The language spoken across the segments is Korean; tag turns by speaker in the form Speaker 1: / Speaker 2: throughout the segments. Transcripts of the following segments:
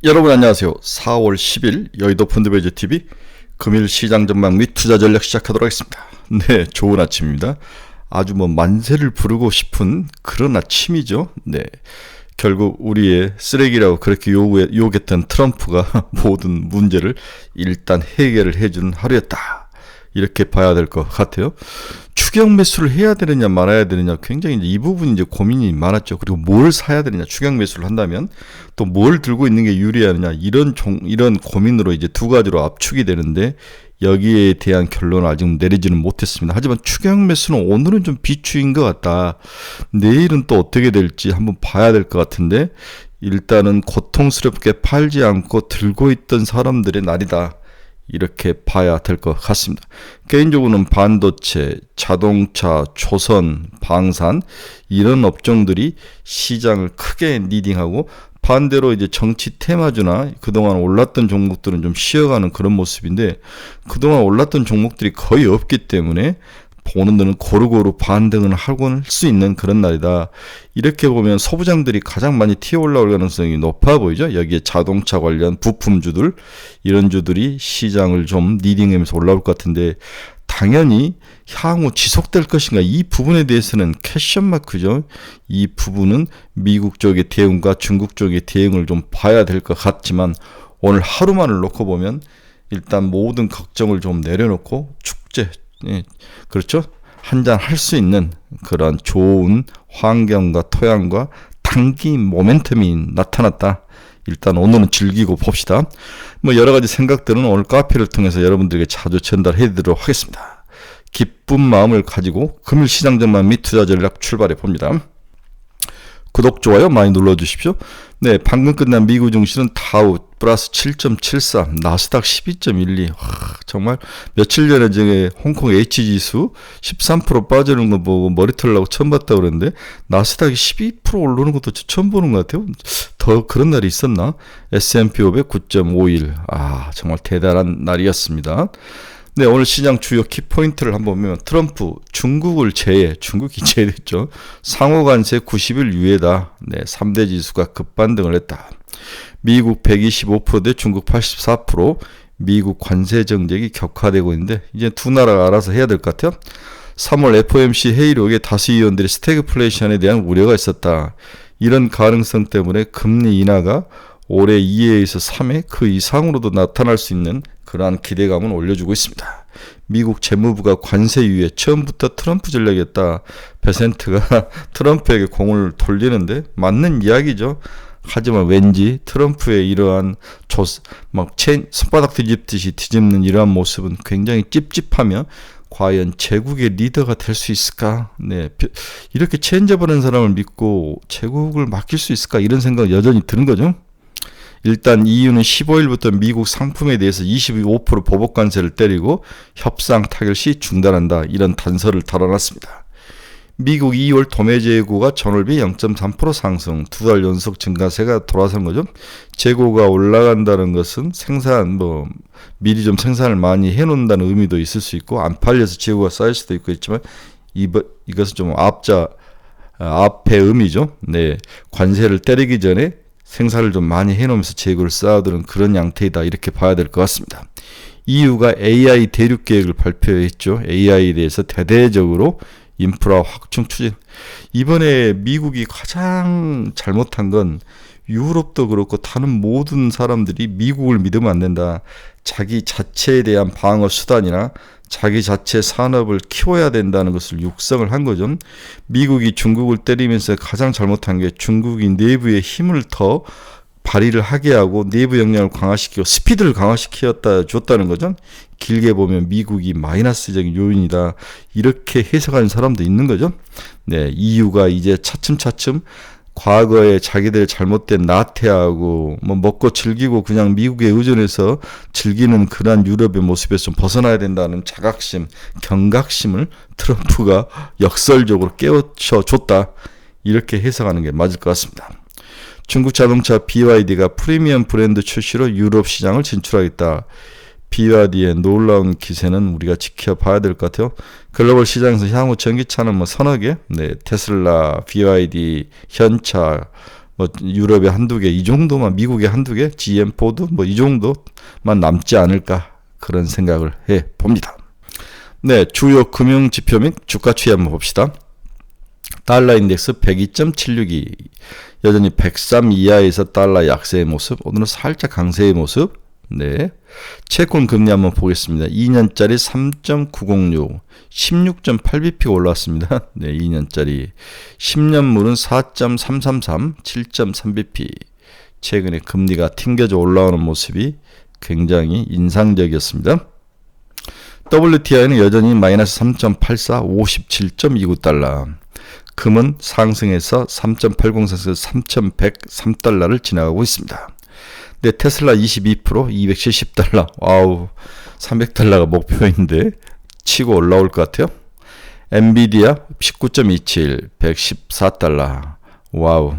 Speaker 1: 여러분 안녕하세요. 4월 10일 여의도 펀드베이저TV 금일 시장 전망 및 투자 전략 시작하도록 하겠습니다. 네, 좋은 아침입니다. 아주 만세를 부르고 싶은 그런 아침이죠. 네, 결국 우리의 쓰레기라고 그렇게 욕했던 트럼프가 모든 문제를 일단 해결을 해주는 하루였다. 이렇게 봐야 될 것 같아요. 추격 매수를 해야 되느냐 말아야 되느냐 굉장히 이 부분이 고민이 많았죠. 그리고 뭘 사야 되느냐, 추격 매수를 한다면 또 뭘 들고 있는 게 유리하느냐, 이런 고민으로 이제 두 가지로 압축이 되는데 여기에 대한 결론을 아직 내리지는 못했습니다. 하지만 추격 매수는 오늘은 좀 비추인 것 같다. 내일은 또 어떻게 될지 한번 봐야 될 것 같은데 일단은 고통스럽게 팔지 않고 들고 있던 사람들의 날이다. 이렇게 봐야 될 것 같습니다. 개인적으로는 반도체, 자동차, 조선, 방산 이런 업종들이 시장을 크게 리딩하고 반대로 이제 정치 테마주나 그동안 올랐던 종목들은 좀 쉬어가는 그런 모습인데 그동안 올랐던 종목들이 거의 없기 때문에 보는 데는 고루고루 반등을 하고 할 수 있는 그런 날이다. 이렇게 보면 소부장들이 가장 많이 튀어 올라올 가능성이 높아 보이죠. 여기에 자동차 관련 부품주들 이런 주들이 시장을 좀 리딩하면서 올라올 것 같은데 당연히 향후 지속될 것인가 이 부분에 대해서는 퀘션 마크죠. 이 부분은 미국 쪽의 대응과 중국 쪽의 대응을 좀 봐야 될 것 같지만 오늘 하루만을 놓고 보면 일단 모든 걱정을 좀 내려놓고 축제 그렇죠? 한잔 할 수 있는 그런 좋은 환경과 토양과 단기 모멘텀이 나타났다. 일단 오늘은 즐기고 봅시다. 여러 가지 생각들은 오늘 카페를 통해서 여러분들에게 자주 전달해 드리도록 하겠습니다. 기쁜 마음을 가지고 금일 시장 전망 및 투자 전략 출발해 봅니다. 구독, 좋아요 많이 눌러주십시오. 네, 방금 끝난 미국 증시는 다우 플러스 7.73, 나스닥 12.12. 정말 며칠 전에 저게 홍콩 H지수 13% 빠지는 거 보고 머리 털라고 처음 봤다고 그랬는데 나스닥이 12% 오르는 것도 처음 보는 것 같아요. 더 그런 날이 있었나? S&P 500 9.51. 정말 대단한 날이었습니다. 네, 오늘 시장 주요 키포인트를 한번 보면 트럼프, 중국이 제외됐죠. 상호관세 90일 유예다. 네, 3대 지수가 급반등을 했다. 미국 125%대 중국 84%, 미국 관세 정책이 격화되고 있는데 이제 두 나라가 알아서 해야 될 것 같아요. 3월 FOMC 회의록에 다수 의원들이 스태그플레이션에 대한 우려가 있었다. 이런 가능성 때문에 금리 인하가 올해 2회에서 3회 그 이상으로도 나타날 수 있는 그러한 기대감을 올려주고 있습니다. 미국 재무부가 관세 유예 처음부터 트럼프 전략이었다. 베센트가 트럼프에게 공을 돌리는데 맞는 이야기죠. 하지만 왠지 트럼프의 이러한 손바닥 뒤집듯이 뒤집는 이러한 모습은 굉장히 찝찝하며 과연 제국의 리더가 될 수 있을까? 네, 이렇게 체인저버는 사람을 믿고 제국을 맡길 수 있을까? 이런 생각이 여전히 드는 거죠. 일단 EU는 15일부터 미국 상품에 대해서 25% 보복 관세를 때리고 협상 타결 시 중단한다. 이런 단서를 달아놨습니다. 미국 2월 도매 재고가 전월비 0.3% 상승, 두 달 연속 증가세가 돌아선 거죠. 재고가 올라간다는 것은 미리 좀 생산을 많이 해놓는다는 의미도 있을 수 있고 안 팔려서 재고가 쌓일 수도 있지만 이것은 좀 앞의 의미죠. 네, 관세를 때리기 전에 생산을 좀 많이 해놓으면서 재고를 쌓아두는 그런 양태이다. 이렇게 봐야 될 것 같습니다. EU가 AI 대륙 계획을 발표했죠. AI에 대해서 대대적으로 인프라 확충 추진. 이번에 미국이 가장 잘못한 건 유럽도 그렇고 다른 모든 사람들이 미국을 믿으면 안 된다. 자기 자체에 대한 방어 수단이나 자기 자체 산업을 키워야 된다는 것을 육성을 한 거죠. 미국이 중국을 때리면서 가장 잘못한 게 중국이 내부의 힘을 더 발휘를 하게 하고 내부 역량을 강화시키고 스피드를 줬다는 거죠. 길게 보면 미국이 마이너스적인 요인이다. 이렇게 해석하는 사람도 있는 거죠. 네, EU가 이제 차츰차츰 과거에 자기들의 잘못된 나태하고 먹고 즐기고 그냥 미국에 의존해서 즐기는 그러한 유럽의 모습에서 좀 벗어나야 된다는 자각심, 경각심을 트럼프가 역설적으로 깨우쳐줬다. 이렇게 해석하는 게 맞을 것 같습니다. 중국 자동차 BYD가 프리미엄 브랜드 출시로 유럽 시장을 진출하겠다. BYD의 놀라운 기세는 우리가 지켜봐야 될 것 같아요. 글로벌 시장에서 향후 전기차는 서너 개, 네, 테슬라, BYD, 현차, 뭐 유럽에 한두 개, 이 정도만, 미국에 한두 개, GM, 포드 뭐 이 정도만 남지 않을까 그런 생각을 해 봅니다. 네, 주요 금융 지표 및 주가 추이 한번 봅시다. 달러 인덱스 102.762, 여전히 103 이하에서 달러 약세의 모습, 오늘은 살짝 강세의 모습. 네, 채권 금리 한번 보겠습니다. 2년짜리 3.906, 16.8bp가 올라왔습니다. 네, 2년짜리. 10년물은 4.333, 7.3bp. 최근에 금리가 튕겨져 올라오는 모습이 굉장히 인상적이었습니다. WTI는 여전히 마이너스 3.84, 57.29달러. 금은 상승해서 3.80에서 3,103달러를 지나가고 있습니다. 네, 테슬라 22%, 270달러. 와우, 300달러가 목표인데 치고 올라올 것 같아요. 엔비디아 19.27, 114달러. 와우.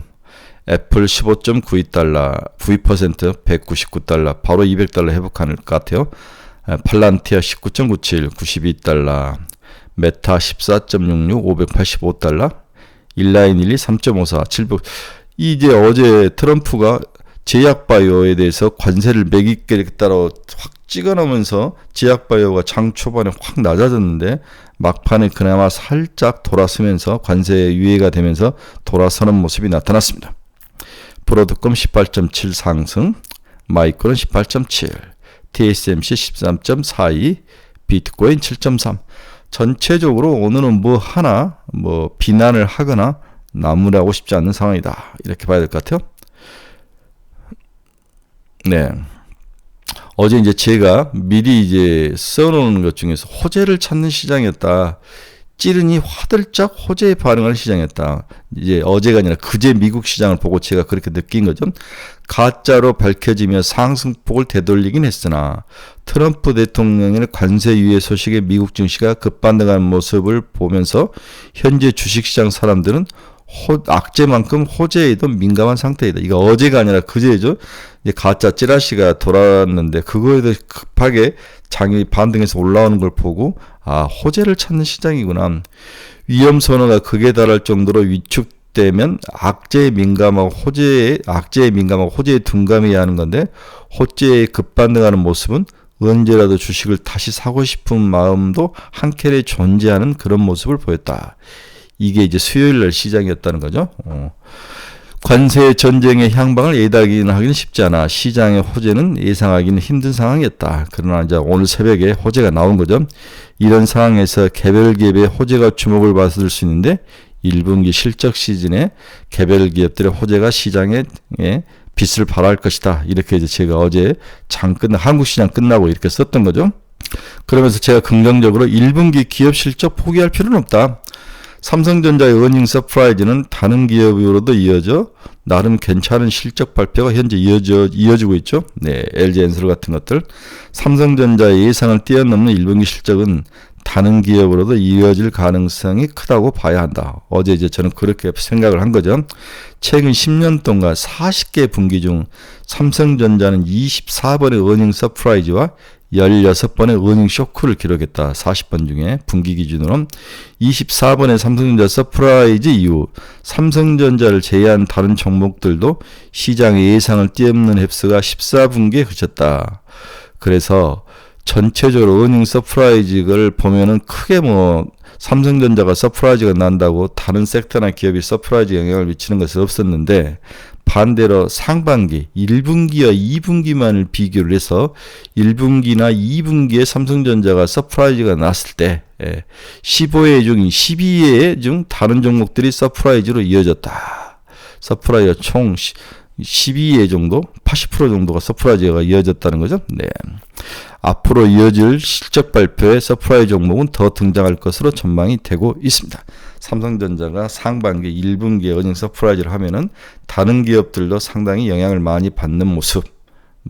Speaker 1: 애플 15.92달러, 92%, 199달러. 바로 200달러 회복할 것 같아요. 팔란티아 19.97, 92달러. 메타 14.66, 585달러. 일라인일리 3.54, 700. 이제 어제 트럼프가 제약바이오에 대해서 관세를 매기겠다고 확 찍어놓으면서 제약바이오가 장 초반에 확 낮아졌는데 막판에 그나마 살짝 돌아서면서 관세 유예가 되면서 돌아서는 모습이 나타났습니다. 브로드컴 18.7 상승, 마이크론 18.7, TSMC 13.42, 비트코인 7.3. 전체적으로 오늘은 뭐 하나 비난을 하거나 나무라고 싶지 않는 상황이다. 이렇게 봐야 될 것 같아요. 네. 어제 이제 제가 미리 이제 써놓은 것 중에서 호재를 찾는 시장이었다. 찌르니 화들짝 호재에 반응하는 시장이었다. 이제 어제가 아니라 그제 미국 시장을 보고 제가 그렇게 느낀 거죠. 가짜로 밝혀지며 상승폭을 되돌리긴 했으나 트럼프 대통령의 관세 유예 소식에 미국 증시가 급반등하는 모습을 보면서 현재 주식시장 사람들은 악재만큼 호재에도 민감한 상태이다. 이거 어제가 아니라 그제죠. 이제 가짜 찌라시가 돌아왔는데 그거에 대해 급하게 장이 반등해서 올라오는 걸 보고 호재를 찾는 시장이구나. 위험 선호가 극에 달할 정도로 위축되면 악재에 민감하고 호재에 둔감해야 하는 건데 호재에 급반등하는 모습은 언제라도 주식을 다시 사고 싶은 마음도 한켠에 존재하는 그런 모습을 보였다. 이게 이제 수요일 날 시장이었다는 거죠. 관세 전쟁의 향방을 예단하기는 하기는 쉽지 않아. 시장의 호재는 예상하기는 힘든 상황이었다. 그러나 이제 오늘 새벽에 호재가 나온 거죠. 이런 상황에서 개별 기업의 호재가 주목을 받을 수 있는데 1분기 실적 시즌에 개별 기업들의 호재가 시장에 빛을 발할 것이다. 이렇게 이제 제가 어제 한국 시장 끝나고 이렇게 썼던 거죠. 그러면서 제가 긍정적으로 1분기 기업 실적 포기할 필요는 없다. 삼성전자의 어닝 서프라이즈는 다른 기업으로도 이어져 나름 괜찮은 실적 발표가 현재 이어지고 있죠. 네, LG엔솔 같은 것들. 삼성전자의 예상을 뛰어넘는 1분기 실적은 다른 기업으로도 이어질 가능성이 크다고 봐야 한다. 어제 이제 저는 그렇게 생각을 한 거죠. 최근 10년 동안 40개 분기 중 삼성전자는 24번의 어닝 서프라이즈와 16번의 어닝 쇼크를 기록했다. 40번 중에 분기 기준으로 24번의 삼성전자 서프라이즈 이후 삼성전자를 제외한 다른 종목들도 시장의 예상을 뛰어넘는 흡수가 14분기에 그쳤다. 그래서 전체적으로 어닝 서프라이즈를 보면은 크게 삼성전자가 서프라이즈가 난다고 다른 섹터나 기업이 서프라이즈 영향을 미치는 것은 없었는데 반대로 상반기 1분기와 2분기만을 비교를 해서 1분기나 2분기에 삼성전자가 서프라이즈가 났을 때 15회 중 12회 중 다른 종목들이 서프라이즈로 이어졌다. 서프라이즈가 총 12회 정도, 80% 정도가 서프라이즈가 이어졌다는 거죠. 네. 앞으로 이어질 실적 발표에 서프라이즈 종목은 더 등장할 것으로 전망이 되고 있습니다. 삼성전자가 상반기 1분기에 어닝 서프라이즈를 하면은 다른 기업들도 상당히 영향을 많이 받는 모습,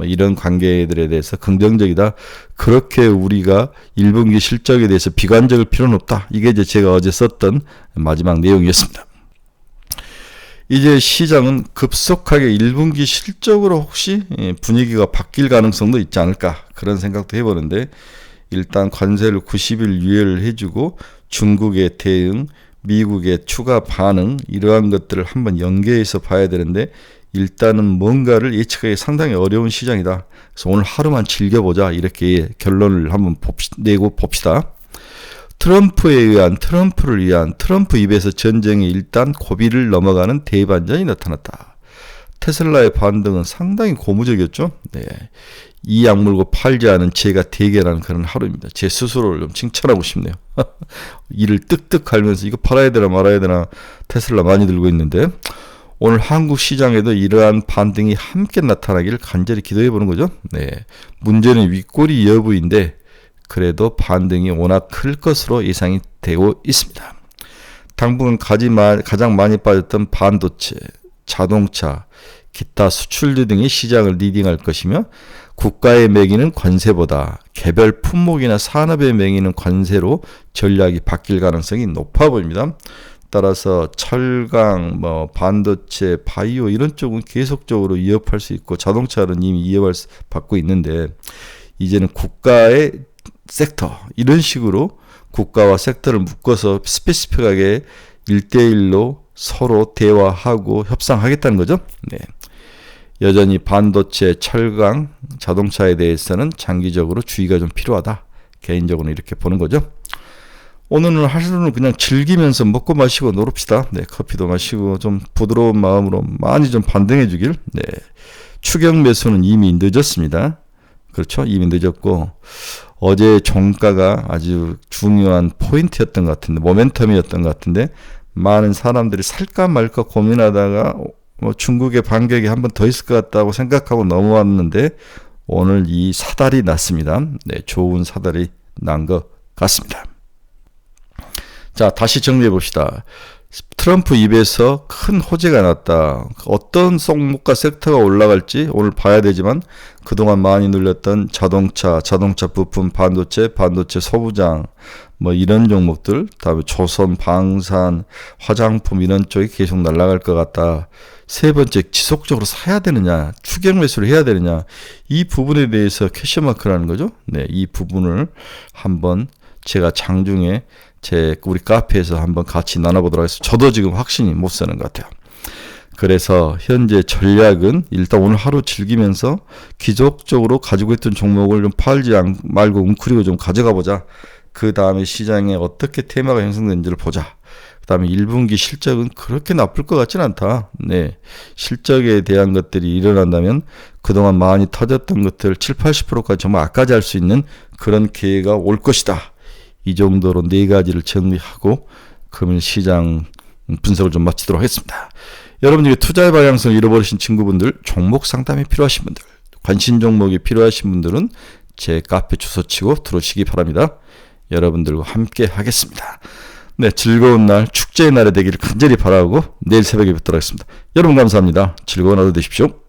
Speaker 1: 이런 관계들에 대해서 긍정적이다. 그렇게 우리가 1분기 실적에 대해서 비관적일 필요는 없다. 이게 이제 제가 어제 썼던 마지막 내용이었습니다. 이제 시장은 급속하게 1분기 실적으로 혹시 분위기가 바뀔 가능성도 있지 않을까 그런 생각도 해보는데 일단 관세를 90일 유예를 해주고 중국의 대응, 미국의 추가 반응 이러한 것들을 한번 연계해서 봐야 되는데 일단은 뭔가를 예측하기 상당히 어려운 시장이다. 그래서 오늘 하루만 즐겨보자 이렇게 결론을 한번 내고 봅시다. 트럼프를 위한 트럼프 입에서 전쟁이 일단 고비를 넘어가는 대반전이 나타났다. 테슬라의 반등은 상당히 고무적이었죠. 네. 이 약물고 팔지 않은 제가 대결하는 그런 하루입니다. 제 스스로를 좀 칭찬하고 싶네요. 이를 뜩뜩 갈면서 이거 팔아야 되나 말아야 되나 테슬라 많이 들고 있는데 오늘 한국 시장에도 이러한 반등이 함께 나타나기를 간절히 기도해 보는 거죠. 네. 문제는 윗꼬리 여부인데 그래도 반등이 워낙 클 것으로 예상이 되고 있습니다. 당분간 가장 많이 빠졌던 반도체, 자동차, 기타 수출주 등이 시장을 리딩할 것이며 국가에 매기는 관세보다 개별 품목이나 산업에 매기는 관세로 전략이 바뀔 가능성이 높아 보입니다. 따라서 철강, 반도체, 바이오 이런 쪽은 계속적으로 위협할 수 있고 자동차는 이미 위협받고 있는데 이제는 국가의 섹터 이런 식으로 국가와 섹터를 묶어서 스페시픽하게 1대1로 서로 대화하고 협상하겠다는 거죠. 네. 여전히 반도체, 철강, 자동차에 대해서는 장기적으로 주의가 좀 필요하다. 개인적으로는 이렇게 보는 거죠. 오늘은 하루는 그냥 즐기면서 먹고 마시고 놀읍시다. 네, 커피도 마시고 좀 부드러운 마음으로 많이 좀 반등해 주길. 네. 추격 매수는 이미 늦었습니다. 그렇죠? 이미 늦었고 어제 종가가 아주 중요한 포인트였던 것 같은데 모멘텀이었던 것 같은데 많은 사람들이 살까 말까 고민하다가 중국의 반격이 한 번 더 있을 것 같다고 생각하고 넘어왔는데 오늘 이 사달이 났습니다. 네, 좋은 사달이 난 것 같습니다. 자, 다시 정리해 봅시다. 트럼프 입에서 큰 호재가 났다. 어떤 종목과 섹터가 올라갈지 오늘 봐야 되지만 그동안 많이 눌렸던 자동차 부품, 반도체 소부장 이런 종목들, 다음에 조선, 방산, 화장품 이런 쪽이 계속 날아갈 것 같다. 세 번째, 지속적으로 사야 되느냐, 추격 매수를 해야 되느냐, 이 부분에 대해서 퀘스천마크라는 거죠. 네, 이 부분을 한번 제가 장중에 우리 카페에서 한번 같이 나눠보도록 하겠습니다. 저도 지금 확신이 못 서는 것 같아요. 그래서 현재 전략은 일단 오늘 하루 즐기면서 기적적으로 가지고 있던 종목을 좀 팔지 말고 웅크리고 좀 가져가 보자. 그 다음에 시장에 어떻게 테마가 형성되는지를 보자. 그 다음에 1분기 실적은 그렇게 나쁠 것 같지는 않다. 네. 실적에 대한 것들이 일어난다면 그동안 많이 터졌던 것들 70-80%까지 정말 악까지 할 수 있는 그런 기회가 올 것이다. 이 정도로 네 가지를 정리하고 금일 시장 분석을 좀 마치도록 하겠습니다. 여러분들이 투자의 방향성을 잃어버리신 친구분들, 종목 상담이 필요하신 분들, 관심 종목이 필요하신 분들은 제 카페 주소 치고 들어오시기 바랍니다. 여러분들과 함께 하겠습니다. 네, 즐거운 날, 축제의 날이 되기를 간절히 바라고 내일 새벽에 뵙도록 하겠습니다. 여러분 감사합니다. 즐거운 하루 되십시오.